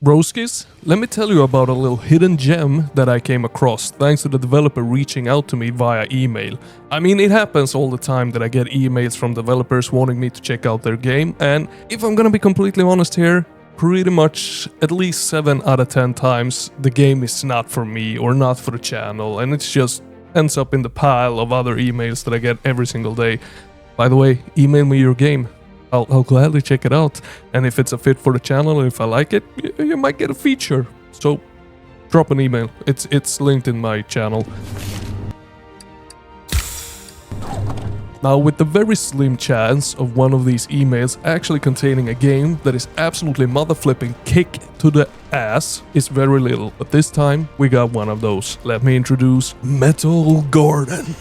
Broskis, let me tell you about a little hidden gem that I came across thanks to the developer reaching out to me via email. I mean, it happens all the time that I get emails from developers wanting me to check out their game, and if I'm gonna be completely honest here, pretty much at least 7 out of 10 times the game is not for me or not for the channel, and it just ends up in the pile of other emails that I get every single day. By the way, email me your game. I'll gladly check it out, and if it's a fit for the channel and if I like it, you might get a feature. So drop an email. It's linked in my channel. Now, with the very slim chance of one of these emails actually containing a game that is absolutely mother-flipping kick to the ass, is very little, but this time we got one of those. Let me introduce Metal Garden.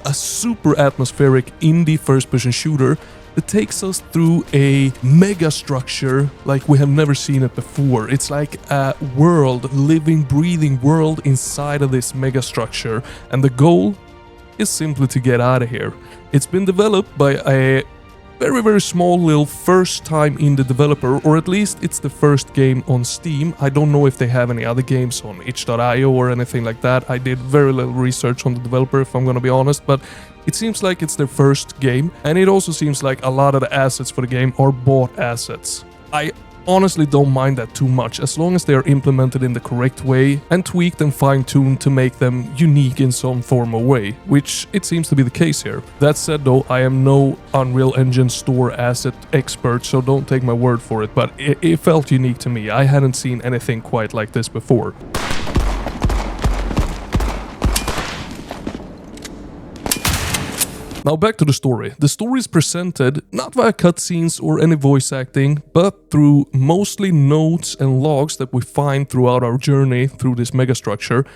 A super atmospheric indie first-person shooter that takes us through a megastructure like we have never seen it before. It's like a world, living, breathing world inside of this megastructure, and the goal is simply to get out of here. It's been developed by a very small little first-time indie developer, or at least it's the first game on Steam. I don't know if they have any other games on itch.io or anything like that. I did very little research on the developer, if I'm gonna be honest, but it seems like it's their first game, and it also seems like a lot of the assets for the game are bought assets. I honestly don't mind that too much, as long as they are implemented in the correct way and tweaked and fine-tuned to make them unique in some form or way, which it seems to be the case here. That said though, I am no Unreal Engine store asset expert, so don't take my word for it, but it felt unique to me. I hadn't seen anything quite like this before. Now back to the story. The story is presented not via cutscenes or any voice acting, but through mostly notes and logs that we find throughout our journey through this megastructure,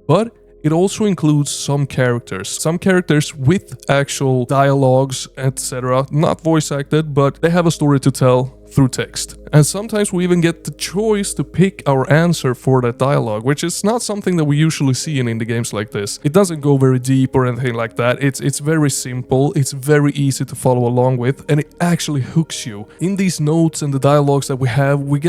but it also includes some characters with actual dialogues, etc. Not voice acted, but they have a story to tell through text. And sometimes we even get the choice to pick our answer for that dialogue, which is not something that we usually see in indie games like this. It doesn't go very deep or anything like that. It's very simple, it's very easy to follow along with, and it actually hooks you. In these notes and the dialogues that we have, we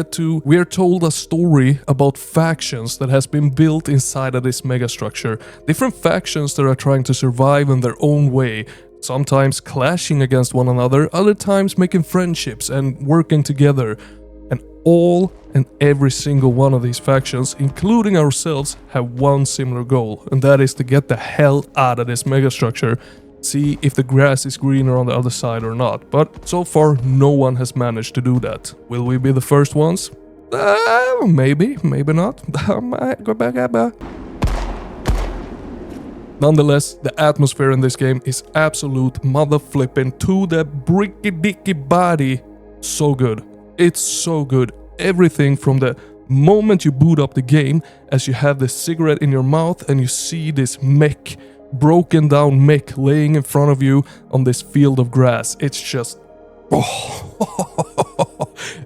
are told a story about factions that has been built inside of this megastructure. Different factions that are trying to survive in their own way, sometimes clashing against one another, other times making friendships and working together. And all and every single one of these factions, including ourselves, have one similar goal, and that is to get the hell out of this megastructure. See if the grass is greener on the other side or not, but so far no one has managed to do that. Will we be the first ones? Maybe not. Nonetheless, the atmosphere in this game is absolute mother-flippin' to the bricky-dicky body. So good. It's so good. Everything from the moment you boot up the game, as you have this cigarette in your mouth and you see this mech, broken down mech laying in front of you on this field of grass. It's just... oh,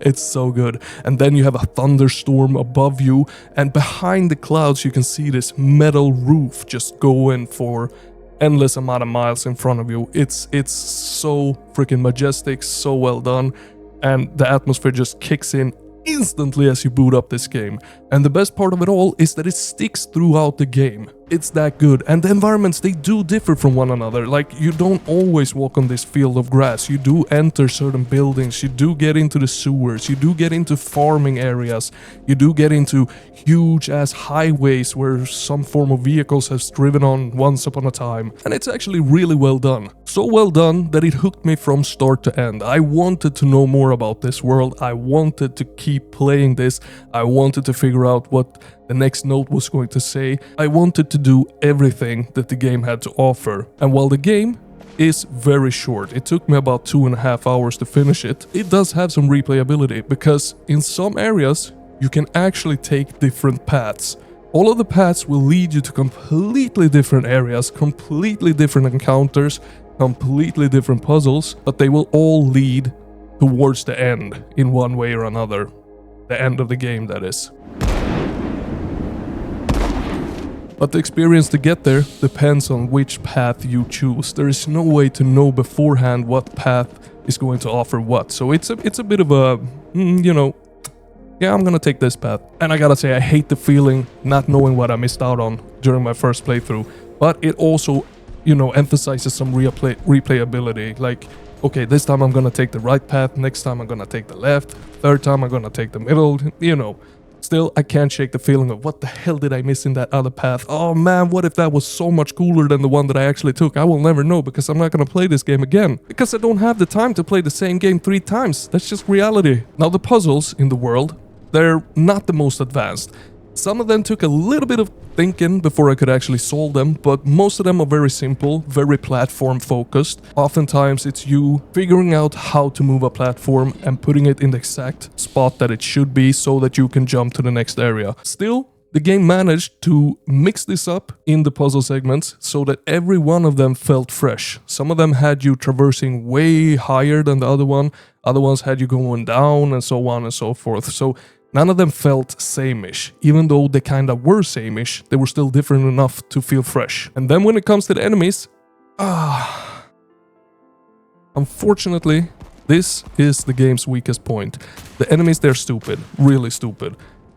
it's so good. And then you have a thunderstorm above you, and behind the clouds you can see this metal roof just going for endless amount of miles in front of you. It's so freaking majestic, so well done, and the atmosphere just kicks in instantly as you boot up this game. And the best part of it all is that it sticks throughout the game. It's that good, and the environments, they do differ from one another. Like, you don't always walk on this field of grass, you do enter certain buildings, you do get into the sewers, you do get into farming areas, you do get into huge ass highways where some form of vehicles has driven on once upon a time, and it's actually really well done. So well done that it hooked me from start to end. I wanted to know more about this world, I wanted to keep playing this, I wanted to figure out what the next note was going to say. I wanted to do everything that the game had to offer. And while the game is very short, it took me about 2.5 hours to finish it, it does have some replayability, because in some areas you can actually take different paths. All of the paths will lead you to completely different areas, completely different encounters, completely different puzzles, but they will all lead towards the end in one way or another. The end of the game, that is. But the experience to get there depends on which path you choose. There is no way to know beforehand what path is going to offer what. So it's a bit of a, yeah, I'm gonna take this path. And I gotta say, I hate the feeling not knowing what I missed out on during my first playthrough. But it also, you know, emphasizes some replayability. Like, okay, this time I'm gonna take the right path, next time I'm gonna take the left, third time I'm gonna take the middle, you know. Still, I can't shake the feeling of what the hell did I miss in that other path? Oh man, what if that was so much cooler than the one that I actually took? I will never know because I'm not gonna play this game again. Because I don't have the time to play the same game 3 times. That's just reality. Now the puzzles in the world, they're not the most advanced. Some of them took a little bit of thinking before I could actually solve them, but most of them are very simple, very platform focused. Oftentimes it's you figuring out how to move a platform and putting it in the exact spot that it should be so that you can jump to the next area. Still, the game managed to mix this up in the puzzle segments so that every one of them felt fresh. Some of them had you traversing way higher than the other one, other ones had you going down and so on and so forth. So none of them felt same-ish. Even though they kinda were same-ish, they were still different enough to feel fresh. And then when it comes to the enemies, unfortunately, this is the game's weakest point. The enemies, they're stupid, really stupid.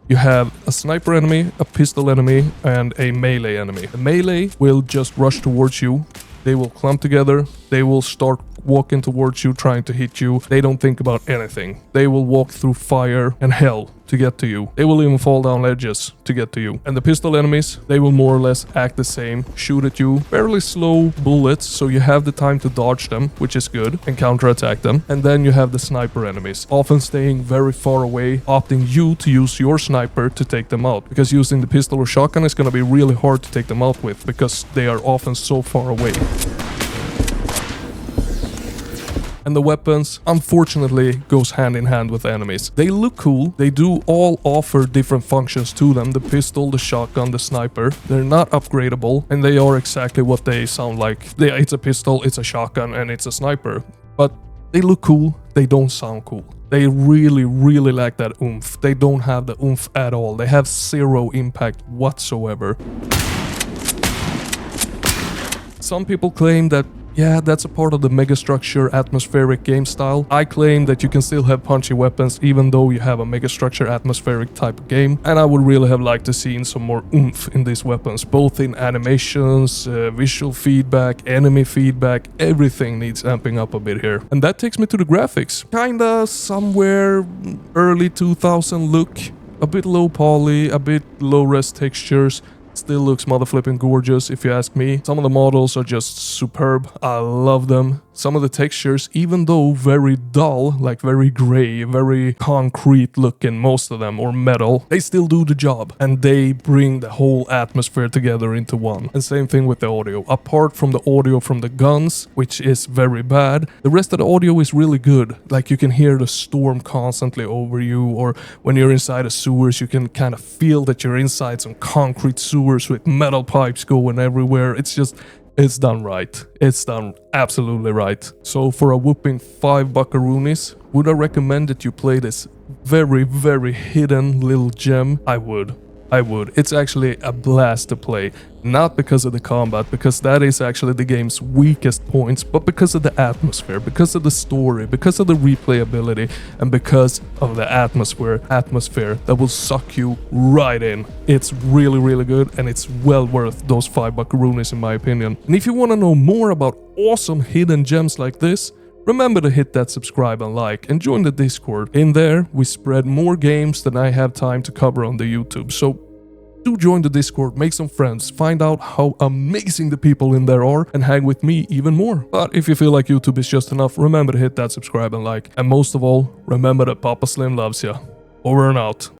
You have a sniper enemy, a pistol enemy, and a melee enemy. The melee will just rush towards you. They will clump together. They will start walking towards you, trying to hit you. They don't think about anything. They will walk through fire and hell to get to you. They will even fall down ledges to get to you. And the pistol enemies, they will more or less act the same, shoot at you, fairly slow bullets, so you have the time to dodge them, which is good, and counterattack them. And then you have the sniper enemies, often staying very far away, opting you to use your sniper to take them out. Because using the pistol or shotgun is going to be really hard to take them out with, because they are often so far away. And the weapons, unfortunately, goes hand in hand with enemies. They look cool, they do all offer different functions to them, the pistol, the shotgun, the sniper. They're not upgradable, and they are exactly what they sound like. It's a pistol, it's a shotgun, and it's a sniper. But they look cool, they don't sound cool. They really, really lack that oomph. They don't have the oomph at all. They have zero impact whatsoever. Some people claim that, yeah, that's a part of the megastructure atmospheric game style. I claim that you can still have punchy weapons even though you have a megastructure atmospheric type of game. And I would really have liked to see some more oomph in these weapons, both in animations, visual feedback, enemy feedback. Everything needs amping up a bit here. And that takes me to the graphics. Kinda somewhere early 2000 look, a bit low poly, a bit low res textures. Still looks motherflipping gorgeous if you ask me. Some of the models are just superb. I love them. Some of the textures, even though very dull, like very gray, very concrete looking, most of them, or metal, they still do the job. And they bring the whole atmosphere together into one. And same thing with the audio. Apart from the audio from the guns, which is very bad, the rest of the audio is really good. Like you can hear the storm constantly over you, or when you're inside a sewers, you can kind of feel that you're inside some concrete sewers with metal pipes going everywhere. It's done right. It's done absolutely right. So for a whooping 5 buckaroonies, would I recommend that you play this very, very hidden little gem? I would. It's actually a blast to play. Not because of the combat, because that is actually the game's weakest points, but because of the atmosphere, because of the story, because of the replayability, and because of the atmosphere that will suck you right in. It's really, really good, and it's well worth those 5 buckaroonies in my opinion. And if you want to know more about awesome hidden gems like this, remember to hit that subscribe and like, and join the Discord. In there, we spread more games than I have time to cover on the YouTube, so do join the Discord, make some friends, find out how amazing the people in there are, and hang with me even more. But if you feel like YouTube is just enough, remember to hit that subscribe and like. And most of all, remember that Papa Slim loves ya. Over and out.